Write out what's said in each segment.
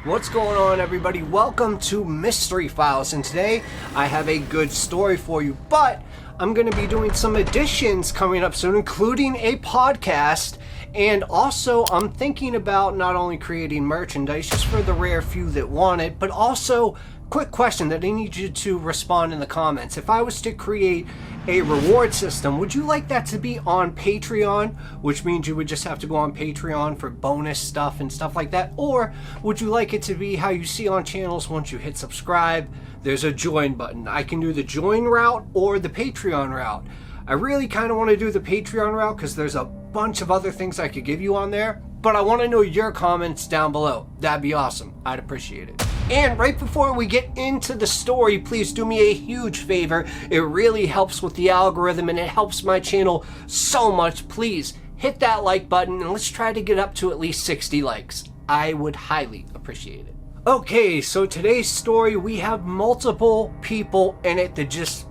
What's going on, everybody? Welcome to Mystery Files, and today I have a good story for you, but I'm going to be doing some additions coming up soon, including a podcast, and also I'm thinking about not only creating merchandise just for the rare few that want it, but also quick question that I need you to respond in the comments. If I was to create a reward system, would you like that to be on Patreon, which means you would just have to go on Patreon for bonus stuff and stuff like that? Or would you like it to be how you see on channels once you hit subscribe, there's a join button? I can do the join route or the Patreon route. I really kind of want to do the Patreon route because there's a bunch of other things I could give you on there, but I want to know your comments down below. That'd be awesome. I'd appreciate it. And right before we get into the story, please do me a huge favor. It really helps with the algorithm and it helps my channel so much. Please hit that like button and let's try to get up to at least 60 likes. I would highly appreciate it. Okay, so today's story, we have multiple people in it that just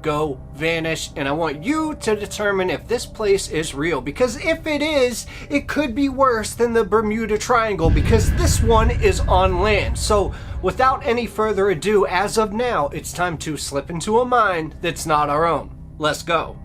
go vanish, and I want you to determine if this place is real, because if it is, it could be worse than the Bermuda Triangle, because this one is on land. So without any further ado, as of now, it's time to slip into a mind that's not our own. Let's go.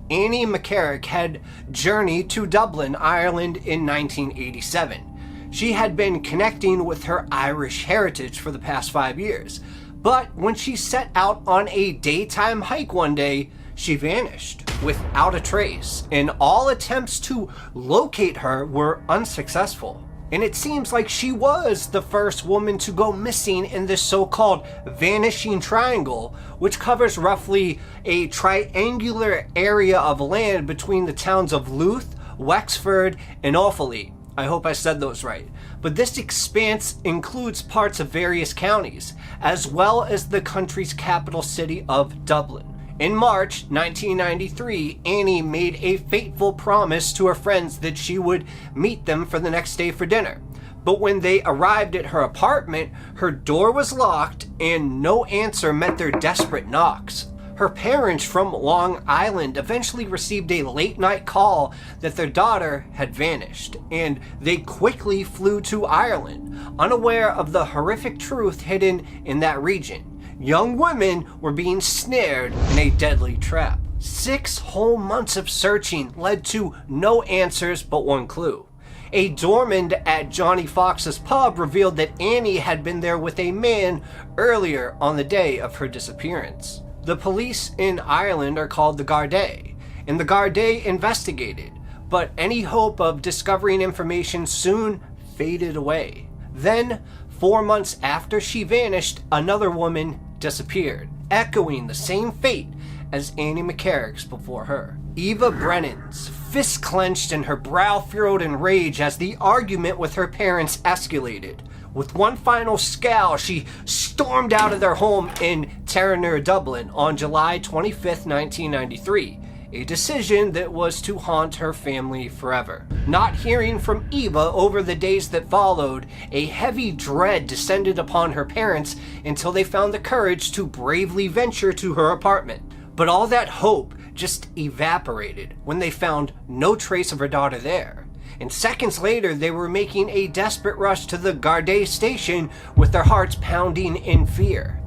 Annie McCarrick had journeyed to Dublin, Ireland in 1987. She had been connecting with her Irish heritage for the past 5 years, but when she set out on a daytime hike one day, she vanished without a trace, and all attempts to locate her were unsuccessful. And it seems like she was the first woman to go missing in this so-called Vanishing Triangle, which covers roughly a triangular area of land between the towns of Louth, Wexford, and Offaly. I hope I said those right. But this expanse includes parts of various counties, as well as the country's capital city of Dublin. In March 1993, Annie made a fateful promise to her friends that she would meet them for the next day for dinner. But when they arrived at her apartment, her door was locked and no answer met their desperate knocks. Her parents from Long Island eventually received a late-night call that their daughter had vanished, and they quickly flew to Ireland, unaware of the horrific truth hidden in that region. Young women were being snared in a deadly trap. 6 whole months of searching led to no answers but one clue. A doorman at Johnny Fox's pub revealed that Annie had been there with a man earlier on the day of her disappearance. The police in Ireland are called the Gardaí, and the Gardaí investigated, but any hope of discovering information soon faded away. Then, 4 months after she vanished, another woman disappeared, echoing the same fate as Annie McCarrick's before her. Eva Brennan's fists clenched and her brow furrowed in rage as the argument with her parents escalated. With one final scowl, she stormed out of their home in Terranure, Dublin on July 25th, 1993. A decision that was to haunt her family forever. Not hearing from Eva over the days that followed, a heavy dread descended upon her parents until they found the courage to bravely venture to her apartment. But all that hope just evaporated when they found no trace of her daughter there. And seconds later, they were making a desperate rush to the Gardaí station with their hearts pounding in fear.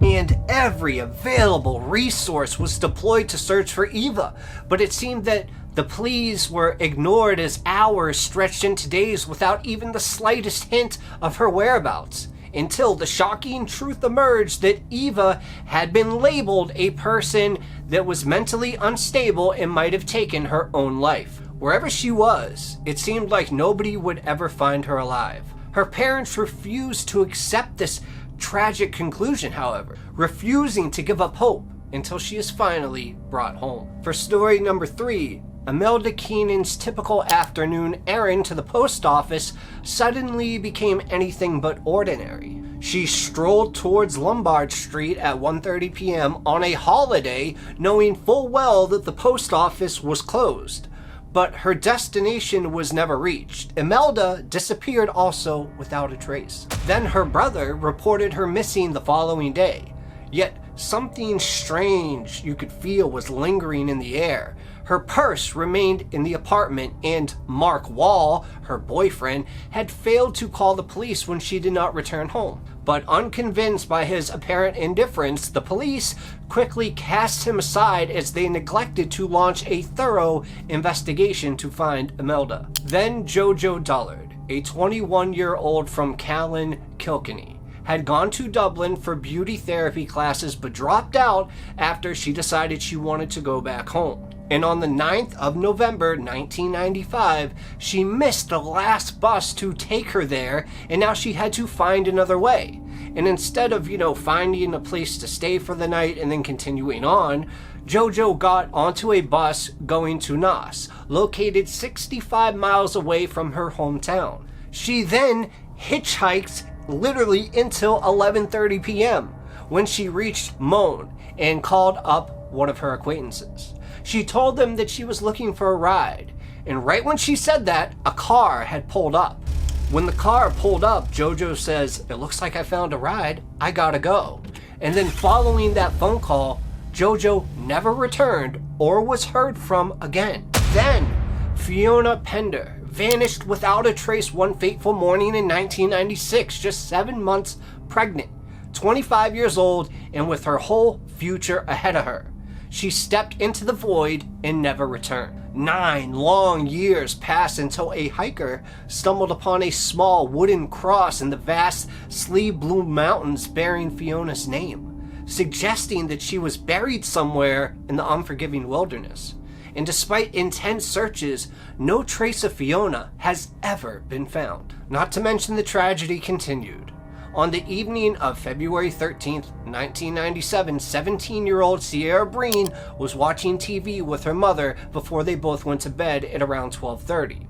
And every available resource was deployed to search for Eva, but it seemed that the pleas were ignored as hours stretched into days without even the slightest hint of her whereabouts, until the shocking truth emerged that Eva had been labeled a person that was mentally unstable and might have taken her own life. Wherever she was, it seemed like nobody would ever find her alive. Her parents refused to accept this tragic conclusion, however, refusing to give up hope until she is finally brought home. For story number 3, Imelda Keenan's typical afternoon errand to the post office suddenly became anything but ordinary. She strolled towards Lombard Street at 1:30 p.m. on a holiday, knowing full well that the post office was closed. but her destination was never reached. Imelda disappeared also without a trace. Then her brother reported her missing the following day, yet something strange you could feel was lingering in the air. Her purse remained in the apartment, and Mark Wall, her boyfriend, had failed to call the police when she did not return home. But unconvinced by his apparent indifference, the police quickly cast him aside as they neglected to launch a thorough investigation to find Imelda. Then Jojo Dullard, a 21-year-old from Callan, Kilkenny, had gone to Dublin for beauty therapy classes but dropped out after she decided she wanted to go back home. And on the 9th of November 1995, she missed the last bus to take her there, and now she had to find another way. And instead of, finding a place to stay for the night and then continuing on, Jojo got onto a bus going to Naas, located 65 miles away from her hometown. She then hitchhiked literally until 11:30 p.m. when she reached Moan and called up one of her acquaintances. She told them that she was looking for a ride, and right when she said that, a car had pulled up. When the car pulled up, Jojo says, "It looks like I found a ride, I gotta go." And then following that phone call, Jojo never returned or was heard from again. Then, Fiona Pender vanished without a trace one fateful morning in 1996, just 7 months pregnant, 25 years old, and with her whole future ahead of her. She stepped into the void and never returned. 9 long years passed until a hiker stumbled upon a small wooden cross in the vast Slieve Bloom Mountains bearing Fiona's name, suggesting that she was buried somewhere in the unforgiving wilderness. And despite intense searches, no trace of Fiona has ever been found. Not to mention the tragedy continued. On the evening of February 13th, 1997, 17-year-old Sierra Breen was watching TV with her mother before they both went to bed at around 12:30.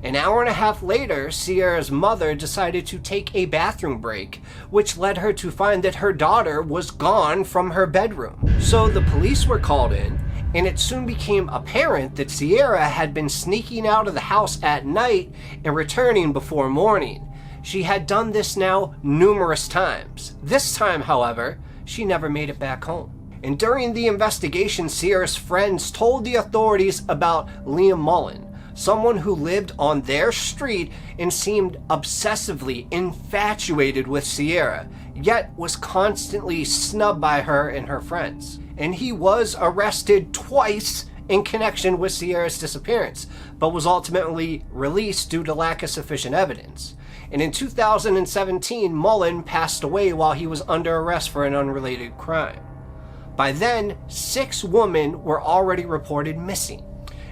An hour and a half later, Sierra's mother decided to take a bathroom break, which led her to find that her daughter was gone from her bedroom. So the police were called in, and it soon became apparent that Sierra had been sneaking out of the house at night and returning before morning. She had done this now numerous times. This time, however, she never made it back home. And during the investigation, Sierra's friends told the authorities about Liam Mullen, someone who lived on their street and seemed obsessively infatuated with Sierra, yet was constantly snubbed by her and her friends. And he was arrested twice in connection with Sierra's disappearance, but was ultimately released due to lack of sufficient evidence. And in 2017, Mullen passed away while he was under arrest for an unrelated crime. By then, 6 women were already reported missing.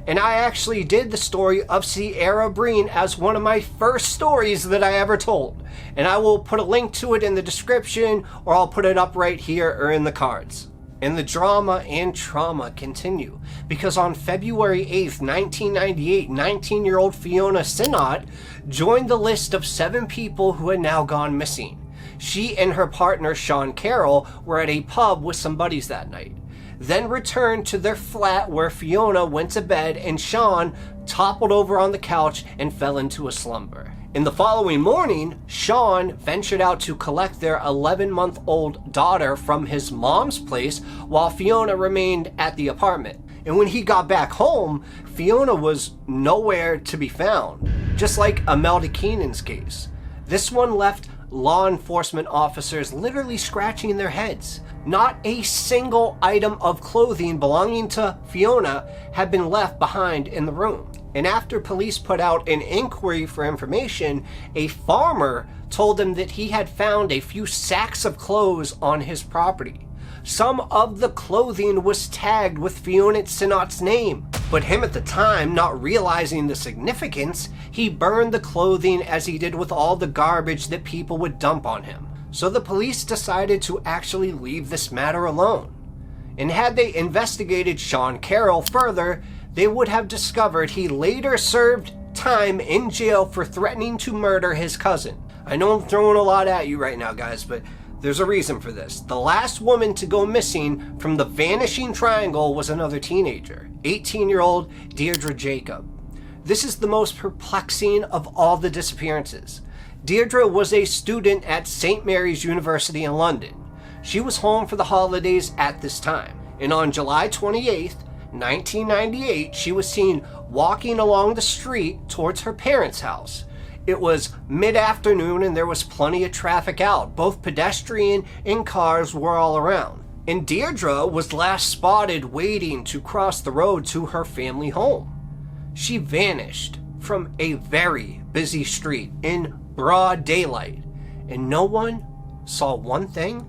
And I actually did the story of Sierra Breen as one of my first stories that I ever told. And I will put a link to it in the description, or I'll put it up right here or in the cards. And the drama and trauma continue, because on February 8th, 1998, 19-year-old Fiona Sinnott joined the list of 7 people who had now gone missing. She and her partner, Sean Carroll, were at a pub with some buddies that night, then returned to their flat where Fiona went to bed and Sean toppled over on the couch and fell into a slumber. In the following morning, Sean ventured out to collect their 11-month-old daughter from his mom's place while Fiona remained at the apartment. And when he got back home, Fiona was nowhere to be found, just like Imelda Keenan's case. This one left law enforcement officers literally scratching their heads. Not a single item of clothing belonging to Fiona had been left behind in the room. And after police put out an inquiry for information, a farmer told them that he had found a few sacks of clothes on his property. Some of the clothing was tagged with Fiona Sinnott's name, but him at the time, not realizing the significance, he burned the clothing as he did with all the garbage that people would dump on him. So the police decided to actually leave this matter alone. And had they investigated Sean Carroll further, they would have discovered he later served time in jail for threatening to murder his cousin. I know I'm throwing a lot at you right now, guys, but There's a reason for this. The last woman to go missing from the Vanishing Triangle was another teenager, 18-year-old Deirdre Jacob. This is the most perplexing of all the disappearances. Deirdre was a student at St. Mary's University in London. She was home for the holidays at this time, and on July 28th, 1998, she was seen walking along the street towards her parents' house. It was mid-afternoon and there was plenty of traffic out. Both pedestrian and cars were all around. And Deirdre was last spotted waiting to cross the road to her family home. She vanished from a very busy street in broad daylight, and no one saw one thing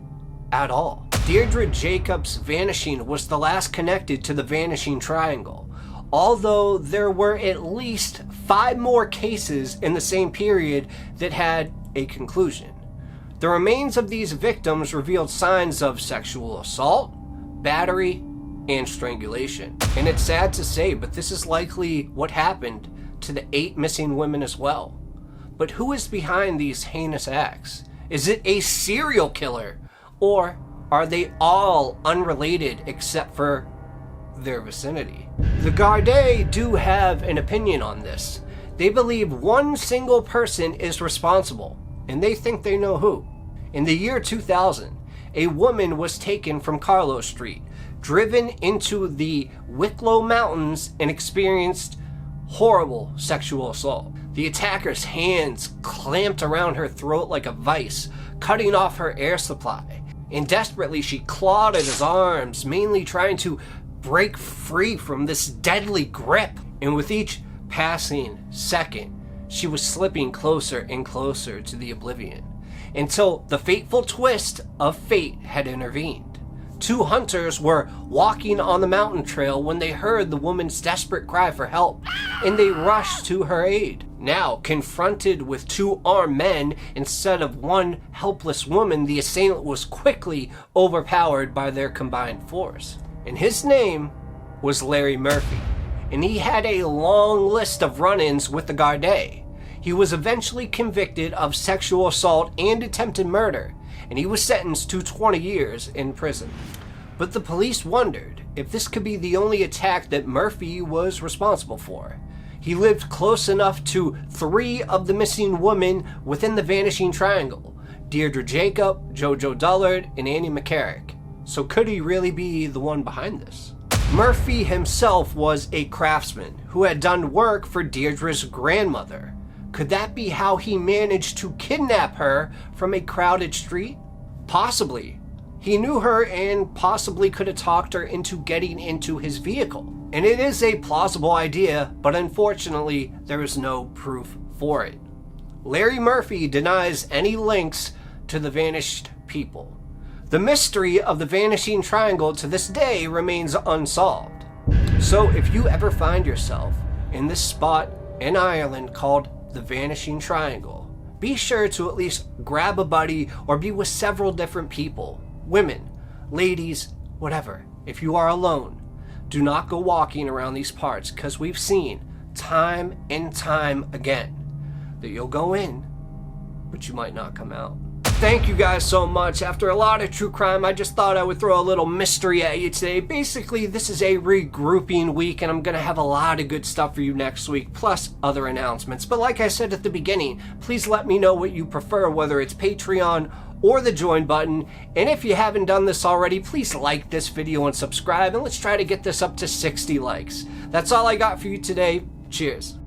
at all. Deirdre Jacobs' vanishing was the last connected to the Vanishing Triangle, although there were at least 5 more cases in the same period that had a conclusion. The remains of these victims revealed signs of sexual assault, battery, and strangulation. And it's sad to say, but this is likely what happened to the 8 missing women as well. But who is behind these heinous acts? Is it a serial killer? Or are they all unrelated except for their vicinity? The Gardaí do have an opinion on this. They believe one single person is responsible, and they think they know who. In the year 2000, a woman was taken from Carlos Street, driven into the Wicklow Mountains, and experienced horrible sexual assault. The attacker's hands clamped around her throat like a vice, cutting off her air supply. And desperately, she clawed at his arms, mainly trying to break free from this deadly grip. And with each passing second, she was slipping closer and closer to the oblivion, until the fateful twist of fate had intervened. 2 hunters were walking on the mountain trail when they heard the woman's desperate cry for help, and they rushed to her aid. Now, confronted with 2 armed men instead of one helpless woman, the assailant was quickly overpowered by their combined force. And his name was Larry Murphy, and he had a long list of run-ins with the Gardaí. He was eventually convicted of sexual assault and attempted murder, and he was sentenced to 20 years in prison. But the police wondered if this could be the only attack that Murphy was responsible for. He lived close enough to 3 of the missing women within the Vanishing Triangle: Deirdre Jacob, Jojo Dullard, and Annie McCarrick. So could he really be the one behind this? Murphy himself was a craftsman who had done work for Deirdre's grandmother. Could that be how he managed to kidnap her from a crowded street? Possibly. He knew her and possibly could have talked her into getting into his vehicle. And it is a plausible idea, but unfortunately, there is no proof for it. Larry Murphy denies any links to the vanished people. The mystery of the Vanishing Triangle to this day remains unsolved. So if you ever find yourself in this spot in Ireland called the Vanishing Triangle, be sure to at least grab a buddy or be with several different people, women, ladies, whatever. If you are alone, do not go walking around these parts, because we've seen time and time again that you'll go in, but you might not come out. Thank you guys so much. After a lot of true crime, I just thought I would throw a little mystery at you today. Basically, this is a regrouping week, and I'm going to have a lot of good stuff for you next week, plus other announcements. But like I said at the beginning, please let me know what you prefer, whether it's Patreon or the join button. And if you haven't done this already, please like this video and subscribe, and let's try to get this up to 60 likes. That's all I got for you today. Cheers.